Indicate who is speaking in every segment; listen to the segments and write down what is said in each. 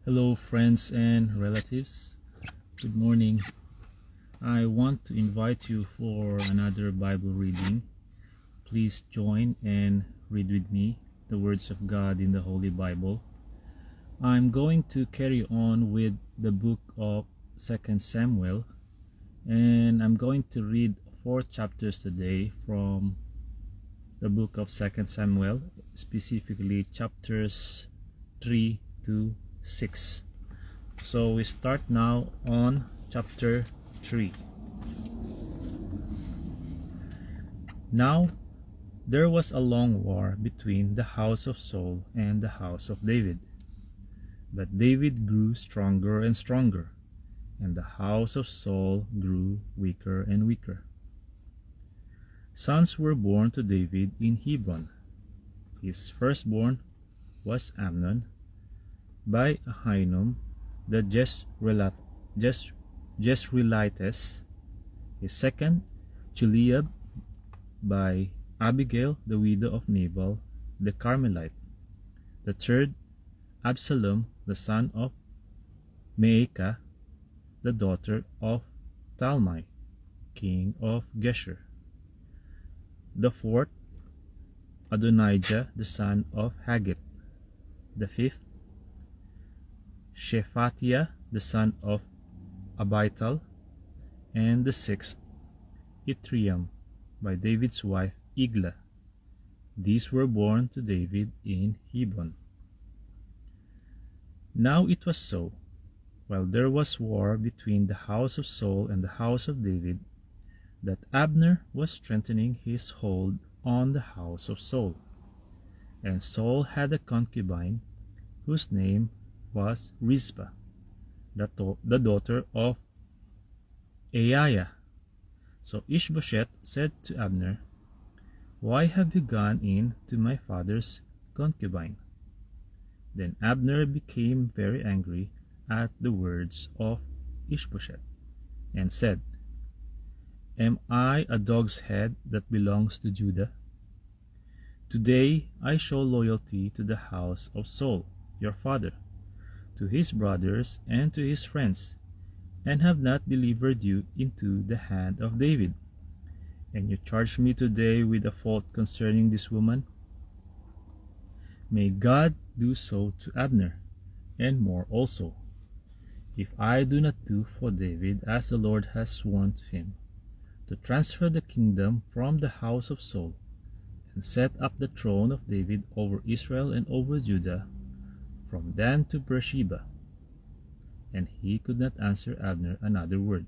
Speaker 1: Hello, friends and relatives. Good morning. I want to invite you for another Bible reading. Please join and read with me the words of God in the Holy Bible. I'm going to carry on with the book of 2nd Samuel, and I'm going to read 4 chapters today from the book of 2nd Samuel, specifically chapters 3 to 6. So we start now on chapter 3. Now there was a long war between the house of Saul and the house of David. But David grew stronger and stronger, and the house of Saul grew weaker and weaker. Sons were born to David in Hebron. His firstborn was Amnon by Ahinoam the Jezreelitess, his second Chileab by Abigail the widow of Nabal the Carmelite, the third Absalom the son of Maacah, the daughter of Talmai, king of Geshur, the fourth Adonijah the son of Haggith, the fifth Shephatiah the son of Abital, and the sixth Ithream by David's wife Eglah. These were born to David in Hebron. Now it was so, while there was war between the house of Saul and the house of David, that Abner was strengthening his hold on the house of Saul. And Saul had a concubine whose name was Rizpah, the daughter of Aiah. So Ishbosheth said to Abner, "Why have you gone in to my father's concubine?" Then Abner became very angry at the words of Ishbosheth, and said, "Am I a dog's head that belongs to Judah? Today I show loyalty to the house of Saul, your father, to his brothers and to his friends, and have not delivered you into the hand of David. And you charge me today with a fault concerning this woman? May God do so to Abner, and more also, if I do not do for David as the Lord has sworn to him, to transfer the kingdom from the house of Saul, and set up the throne of David over Israel and over Judah, from Dan to Beersheba." And he could not answer Abner another word,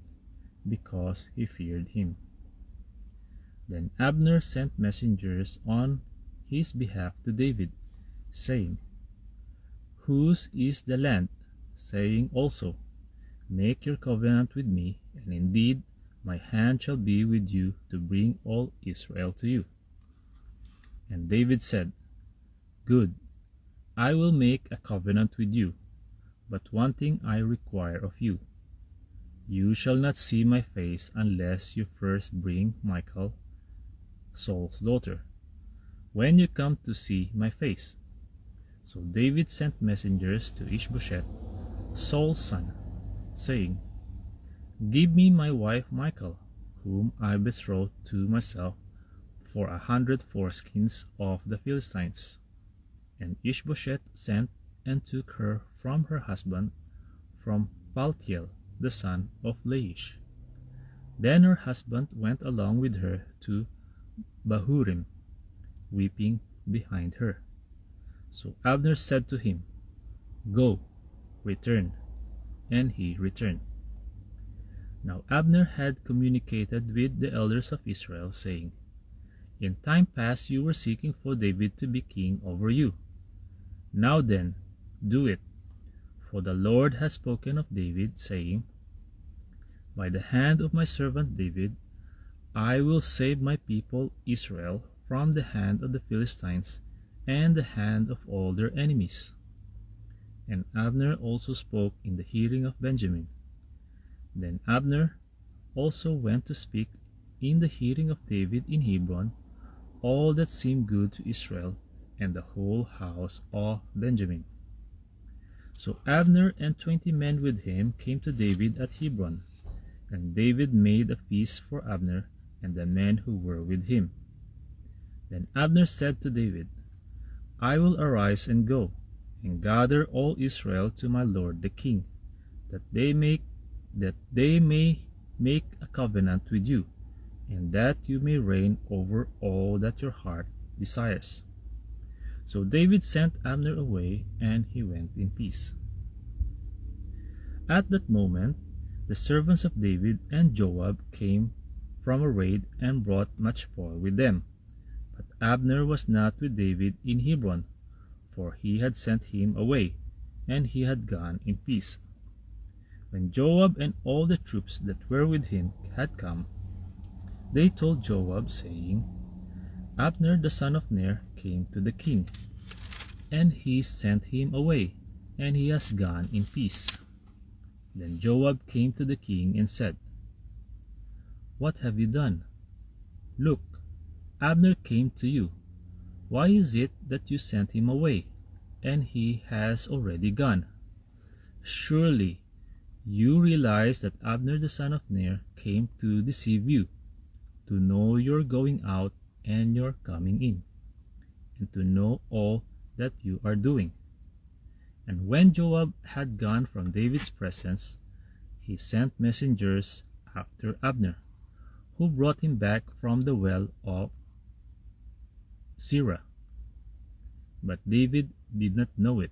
Speaker 1: because he feared him. Then Abner sent messengers on his behalf to David, saying, "Whose is the land?" saying also, "Make your covenant with me, and indeed my hand shall be with you to bring all Israel to you." And David said, "Good, I will make a covenant with you, but one thing I require of you. You shall not see my face unless you first bring Michal, Saul's daughter, when you come to see my face." So David sent messengers to Ishbosheth, Saul's son, saying, "Give me my wife Michal, whom I betrothed to myself for 100 foreskins of the Philistines." And Ishbosheth sent and took her from her husband, from Paltiel, the son of Laish. Then her husband went along with her to Bahurim, weeping behind her. So Abner said to him, "Go, return." And he returned. Now Abner had communicated with the elders of Israel, saying, "In time past you were seeking for David to be king over you. Now then, do it, for the Lord has spoken of David, saying, By the hand of my servant David, I will save my people Israel from the hand of the Philistines and the hand of all their enemies." And Abner also spoke in the hearing of Benjamin. Then Abner also went to speak in the hearing of David in Hebron all that seemed good to Israel and the whole house of Benjamin. So Abner and 20 men with him came to David at Hebron, and David made a feast for Abner and the men who were with him. Then Abner said to David, I will arise and go, and gather all Israel to my lord the king, that they may make a covenant with you, and that you may reign over all that your heart desires. So David sent Abner away, and he went in peace. At that moment, the servants of David and Joab came from a raid and brought much spoil with them. But Abner was not with David in Hebron, for he had sent him away, and he had gone in peace. When Joab and all the troops that were with him had come, they told Joab, saying, Abner the son of Ner came to the king, and he sent him away, and he has gone in peace. Then Joab came to the king and said, What have you done? Look, Abner came to you. Why is it that you sent him away, and he has already gone? Surely you realize that Abner the son of Ner came to deceive you, to know your going out and your coming in, and to know all that you are doing. And when Joab had gone from David's presence, he sent messengers after Abner, who brought him back from the well of Sirah. But David did not know it.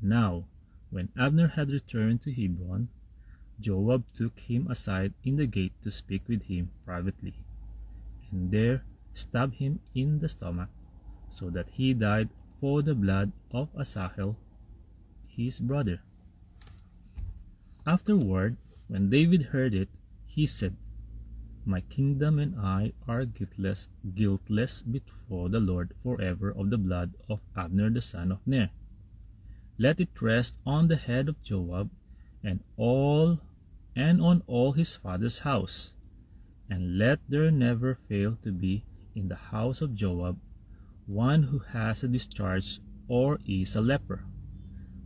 Speaker 1: Now, when Abner had returned to Hebron, Joab took him aside in the gate to speak with him privately, and there stabbed him in the stomach, so that he died for the blood of Asahel, his brother. Afterward, when David heard it, he said, My kingdom and I are guiltless before the Lord forever of the blood of Abner the son of Ner. Let it rest on the head of Joab and on all his father's house, and let there never fail to be in the house of Joab one who has a discharge or is a leper,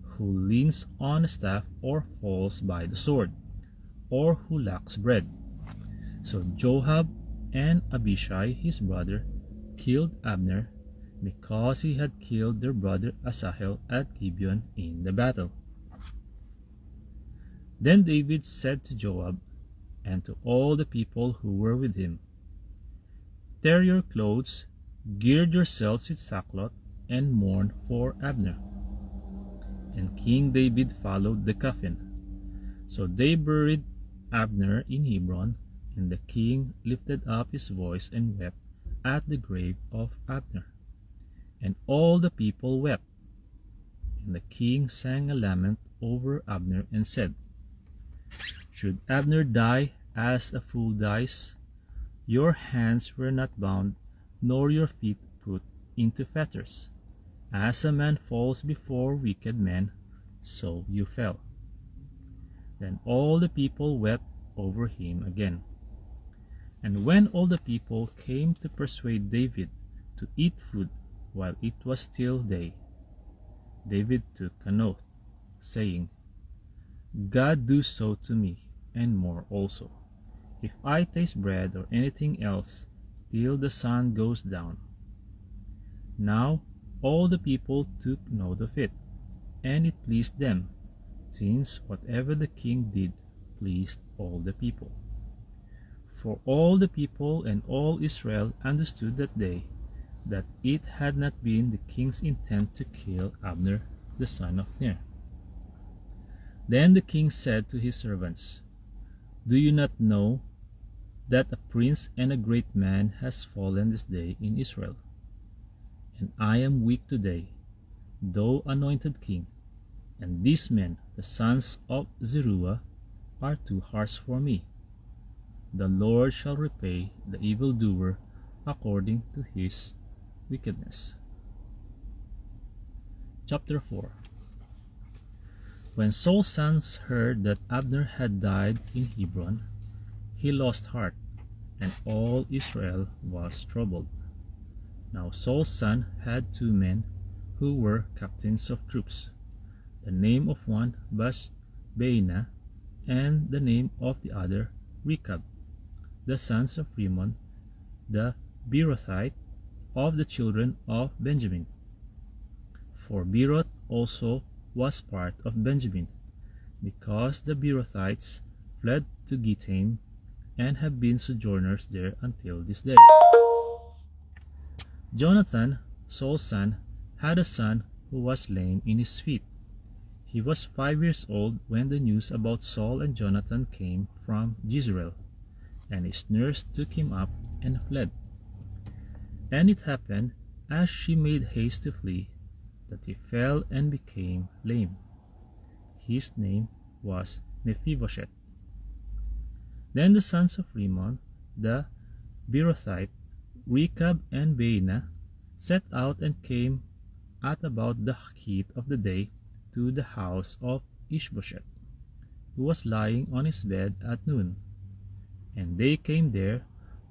Speaker 1: who leans on a staff or falls by the sword, or who lacks bread. So Joab and Abishai his brother killed Abner, because he had killed their brother Asahel at Gibeon in the battle. Then David said to Joab and to all the people who were with him, Tear your clothes, gird yourselves with sackcloth, and mourn for Abner. And King David followed the coffin. So they buried Abner in Hebron, and the king lifted up his voice and wept at the grave of Abner. And all the people wept. And the king sang a lament over Abner and said, Should Abner die as a fool dies? Your hands were not bound, nor your feet put into fetters. As a man falls before wicked men, so you fell. Then all the people wept over him again. And when all the people came to persuade David to eat food while it was still day, David took an oath, saying, God do so to me, and more also, if I taste bread or anything else till the sun goes down. Now all the people took note of it, and it pleased them, since whatever the king did pleased all the people. For all the people and all Israel understood that day that it had not been the king's intent to kill Abner the son of Ner. Then the king said to his servants, Do you not know that a prince and a great man has fallen this day in Israel? And I am weak today, though anointed king, and these men, the sons of Zeruiah, are too harsh for me. The Lord shall repay the evildoer according to his wickedness. Chapter 4. When Saul's sons heard that Abner had died in Hebron, he lost heart, and all Israel was troubled. Now Saul's son had 2 men who were captains of troops. the name of one Baana, and the name of the other Rechab, the sons of Rimmon the Beerothite, of the children of Benjamin. For Beeroth also was part of Benjamin, because the Beerothites fled to Gittaim and have been sojourners there until this day. Jonathan, Saul's son, had a son who was lame in his feet. He was 5 years old when the news about Saul and Jonathan came from Jezreel, and his nurse took him up and fled. And it happened, as she made haste to flee, that he fell and became lame. His name was Mephibosheth. Then the sons of Rimmon the Beerothite, Rechab and Baana, set out and came at about the heat of the day to the house of Ishbosheth, who was lying on his bed at noon. And they came there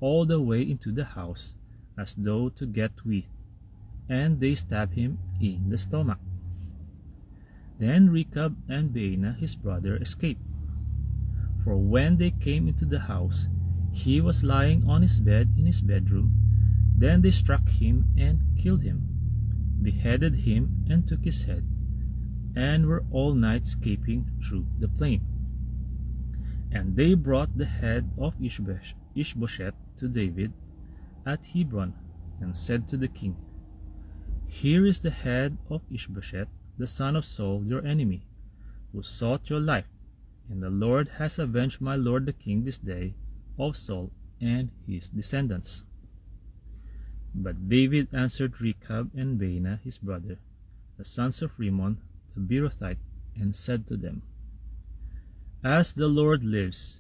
Speaker 1: all the way into the house, as though to get wheat, and they stabbed him in the stomach. Then Rechab and Baana his brother escaped. For when they came into the house, he was lying on his bed in his bedroom. Then they struck him and killed him, beheaded him and took his head, and were all night escaping through the plain. And they brought the head of Ishbosheth to David at Hebron, and said to the king, Here is the head of Ishbosheth, the son of Saul, your enemy, who sought your life, and the Lord has avenged my lord the king this day of Saul and his descendants. But David answered Rechab and Baana his brother, the sons of Rimmon the Beerothite, and said to them, As the Lord lives,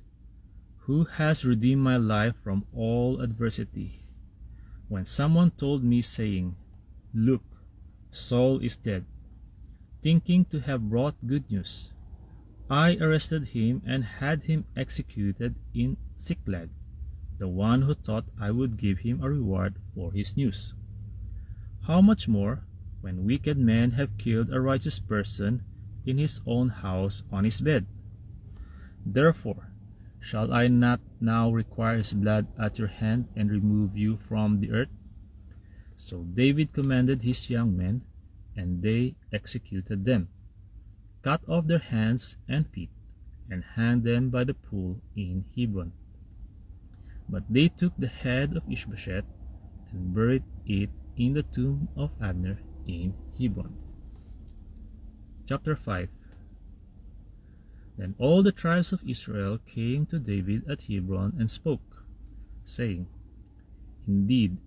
Speaker 1: who has redeemed my life from all adversity, when someone told me, saying, Look, Saul is dead, thinking to have brought good news, I arrested him and had him executed in Ziklag, the one who thought I would give him a reward for his news. How much more, when wicked men have killed a righteous person in his own house on his bed? Therefore, shall I not now require his blood at your hand and remove you from the earth? So David commanded his young men, and they executed them, cut off their hands and feet, and hanged them by the pool in Hebron. But they took the head of Ishbosheth and buried it in the tomb of Abner in Hebron. Chapter 5. Then all the tribes of Israel came to David at Hebron and spoke, saying, Indeed,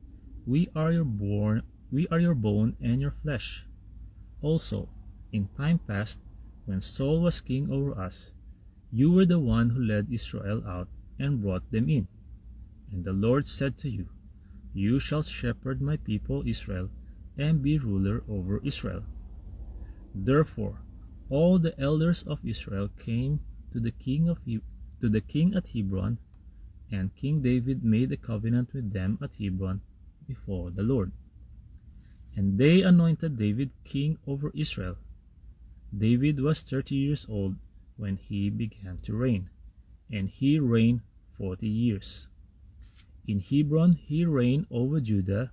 Speaker 1: we are your bone and your flesh. Also, in time past, when Saul was king over us, you were the one who led Israel out and brought them in. And the Lord said to you, You shall shepherd my people Israel, and be ruler over Israel. Therefore, all the elders of Israel came to the king at Hebron, and King David made a covenant with them at Hebron before the Lord. And they anointed David king over Israel. David was 30 years old when he began to reign, and he reigned 40 years. In Hebron he reigned over Judah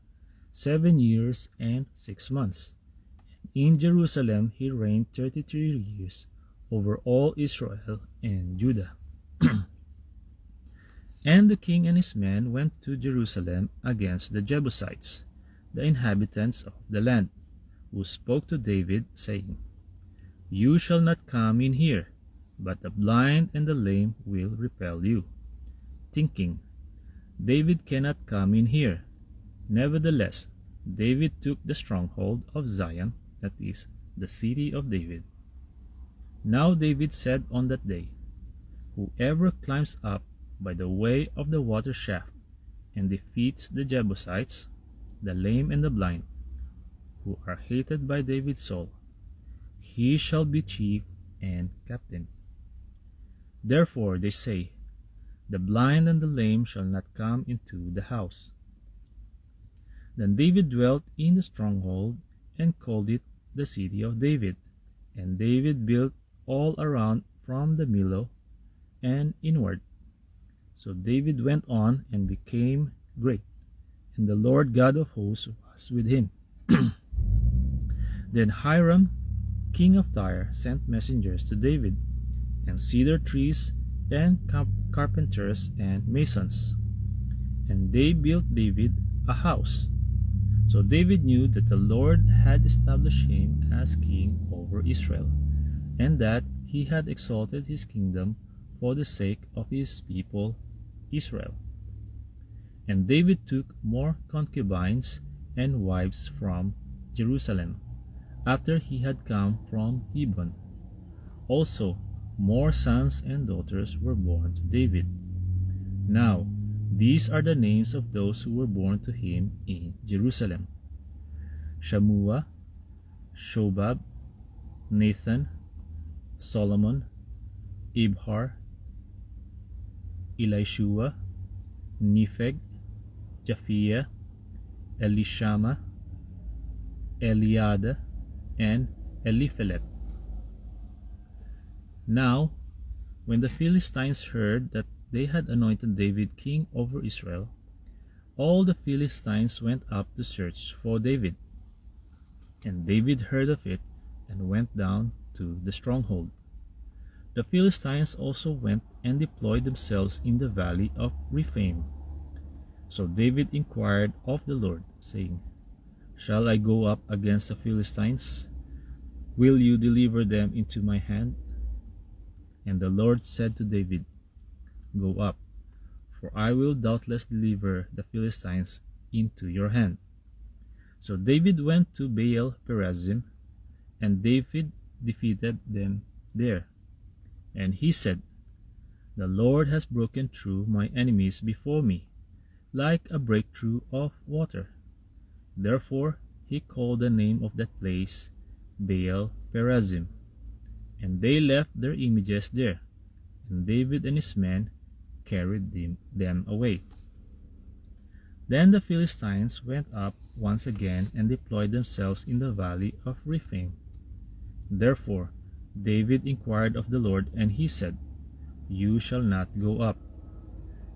Speaker 1: 7 years and 6 months. In Jerusalem he reigned 33 years over all Israel and Judah. And the king and his men went to Jerusalem against the Jebusites, the inhabitants of the land, who spoke to David, saying, You shall not come in here, but the blind and the lame will repel you, thinking, David cannot come in here. Nevertheless, David took the stronghold of Zion, that is, the city of David. Now David said on that day, Whoever climbs up by the way of the water shaft and defeats the Jebusites, the lame and the blind, who are hated by David's soul, he shall be chief and captain. Therefore they say, The blind and the lame shall not come into the house. Then David dwelt in the stronghold and called it the city of David. And David built all around from the Millo and inward. So David went on and became great, and the Lord God of hosts was with him. Then Hiram, king of Tyre, sent messengers to David, and cedar trees, and carpenters and masons. And they built David a house. So David knew that the Lord had established him as king over Israel, and that he had exalted his kingdom for the sake of his people Israel. And David took more concubines and wives from Jerusalem, after he had come from Hebron. Also, more sons and daughters were born to David. Now, these are the names of those who were born to him in Jerusalem: Shammua, Shobab, Nathan, Solomon, Ibhar, Elishua, Nepheg, Japhia, Elishama, Eliada, and Eliphelet. Now, when the Philistines heard that they had anointed David king over Israel, all the Philistines went up to search for David. And David heard of it and went down to the stronghold. The Philistines also went and deployed themselves in the valley of Rephaim. So David inquired of the Lord, saying, Shall I go up against the Philistines? Will you deliver them into my hand? And the Lord said to David, Go up, for I will doubtless deliver the Philistines into your hand. So David went to Baal Perazim, and David defeated them there. And he said, The Lord has broken through my enemies before me, like a breakthrough of water. Therefore he called the name of that place Baal Perazim. And they left their images there, and David and his men carried them away. Then the Philistines went up once again and deployed themselves in the valley of Rephaim. Therefore David inquired of the Lord, and he said, You shall not go up.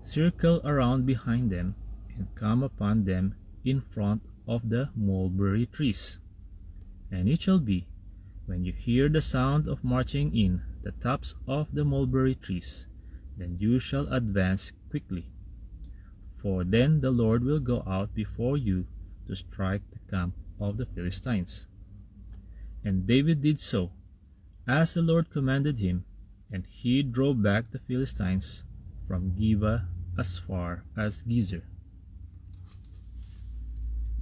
Speaker 1: Circle around behind them, and come upon them in front of the mulberry trees. And it shall be, when you hear the sound of marching in the tops of the mulberry trees, then you shall advance quickly. For then the Lord will go out before you to strike the camp of the Philistines. And David did so, as the Lord commanded him, and he drove back the Philistines from Geba as far as Gezer.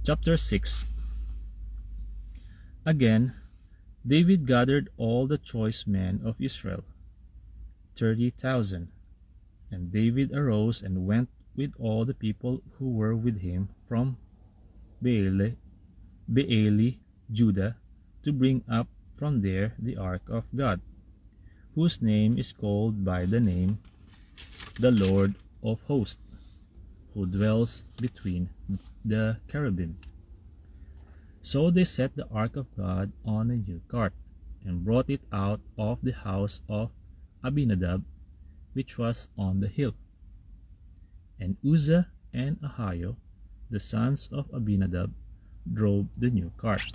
Speaker 1: Chapter 6. Again, David gathered all the choice men of Israel, 30,000. And David arose and went with all the people who were with him from Baali, Judah, to bring up from there the ark of God, whose name is called by the name the Lord of hosts, who dwells between the cherubim. So they set the ark of God on a new cart, and brought it out of the house of Abinadab, which was on the hill. And Uzzah and Ahio, the sons of Abinadab, drove the new cart.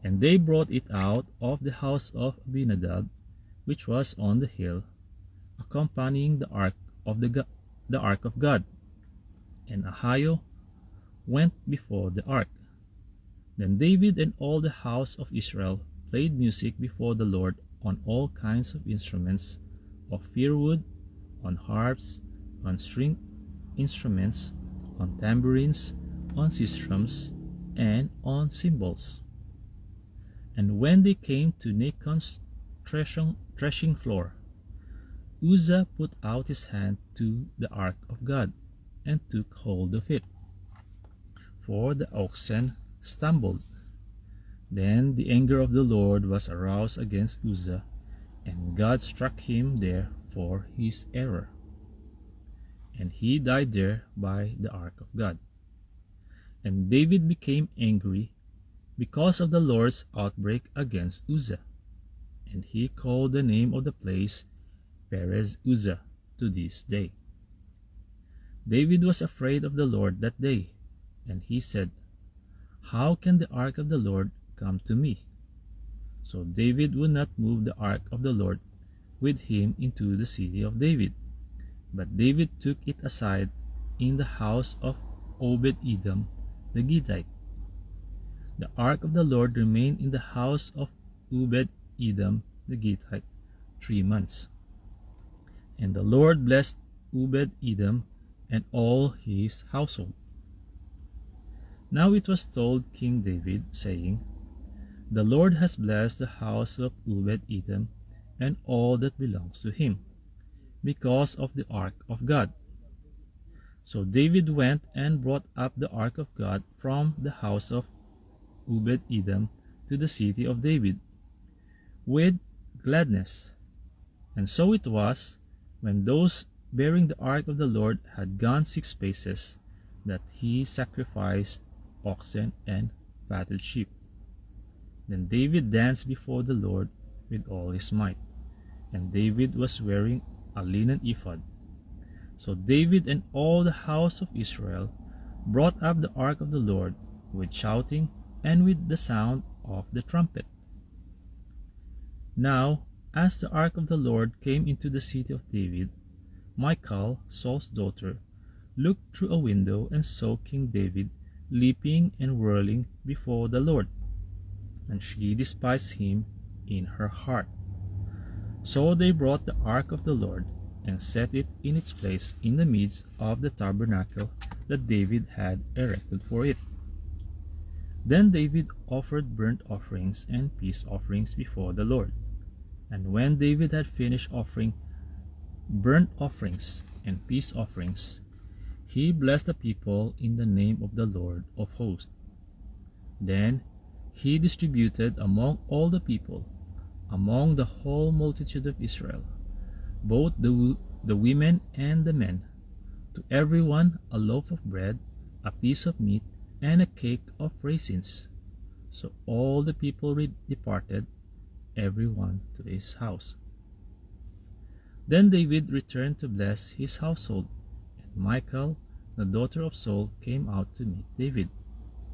Speaker 1: And they brought it out of the house of Abinadab, which was on the hill, accompanying the ark of God. And Ahio went before the ark. Then David and all the house of Israel played music before the Lord on all kinds of instruments of firwood, on harps, on string instruments, on tambourines, on sistrums, and on cymbals. And when they came to Nachon's threshing floor, Uzzah put out his hand to the ark of God, and took hold of it, for the oxen stumbled. Then the anger of the Lord was aroused against Uzzah, and God struck him there for his error. And he died there by the ark of God. And David became angry because of the Lord's outbreak against Uzzah, and he called the name of the place Perez Uzzah to this day. David was afraid of the Lord that day, and he said, "How can the ark of the Lord come to me?" So David would not move the ark of the Lord with him into the city of David, but David took it aside in the house of Obed-Edom the Gittite. The ark of the Lord remained in the house of Obed-Edom the Gittite 3 months. And the Lord blessed Obed-Edom and all his household. Now it was told King David, saying, "The Lord has blessed the house of Obed-Edom and all that belongs to him, because of the ark of God." So David went and brought up the ark of God from the house of Obed-Edom to the city of David with gladness. And so it was, when those bearing the ark of the Lord had gone 6 paces, that he sacrificed oxen and fatted sheep. Then David danced before the Lord with all his might, and David was wearing a linen ephod. So David and all the house of Israel brought up the ark of the Lord with shouting and with the sound of the trumpet. Now, as the ark of the Lord came into the city of David, Michal, Saul's daughter, looked through a window and saw King David leaping and whirling before the Lord, and she despised him in her heart. So they brought the ark of the Lord and set it in its place in the midst of the tabernacle that David had erected for it. Then David offered burnt offerings and peace offerings before the Lord. And when David had finished offering burnt offerings and peace offerings, he blessed the people in the name of the Lord of hosts. Then he distributed among all the people, among the whole multitude of Israel, both the women and the men, to every one a loaf of bread, a piece of meat, and a cake of raisins. So all the people departed, every one to his house. Then David returned to bless his household, and Michal, the daughter of Saul, came out to meet David,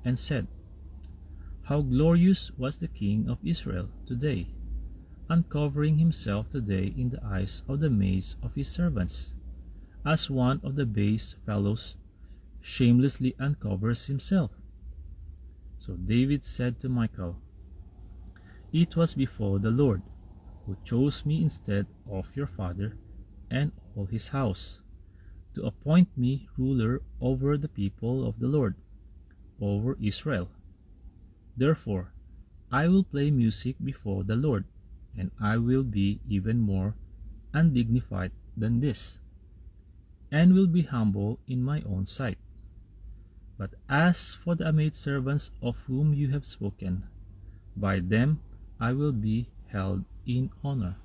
Speaker 1: and said, "How glorious was the king of Israel today, uncovering himself today in the eyes of the maids of his servants, as one of the base fellows shamelessly uncovers himself." So David said to Michal, "It was before the Lord, who chose me instead of your father and all his house, to appoint me ruler over the people of the Lord, over Israel. Therefore I will play music before the Lord, and I will be even more undignified than this, and will be humble in my own sight. But as for the maidservants of whom you have spoken, by them I will be held in honor."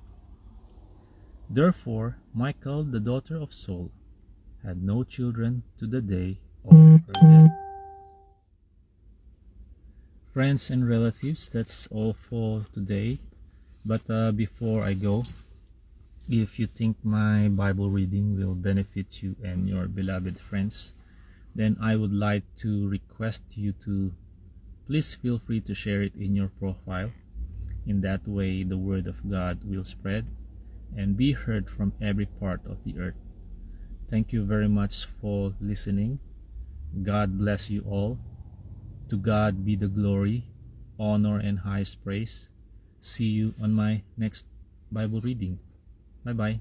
Speaker 1: Therefore Michal, the daughter of Saul, had no children to the day of her death. Friends and relatives, that's all for today. But before I go, if you think my Bible reading will benefit you and your beloved friends, then I would like to request you to please feel free to share it in your profile. In that way, the word of God will spread and be heard from every part of the earth. Thank you very much for listening. God bless you all. To God be the glory, honor, and highest praise. See you on my next Bible reading. Bye-bye.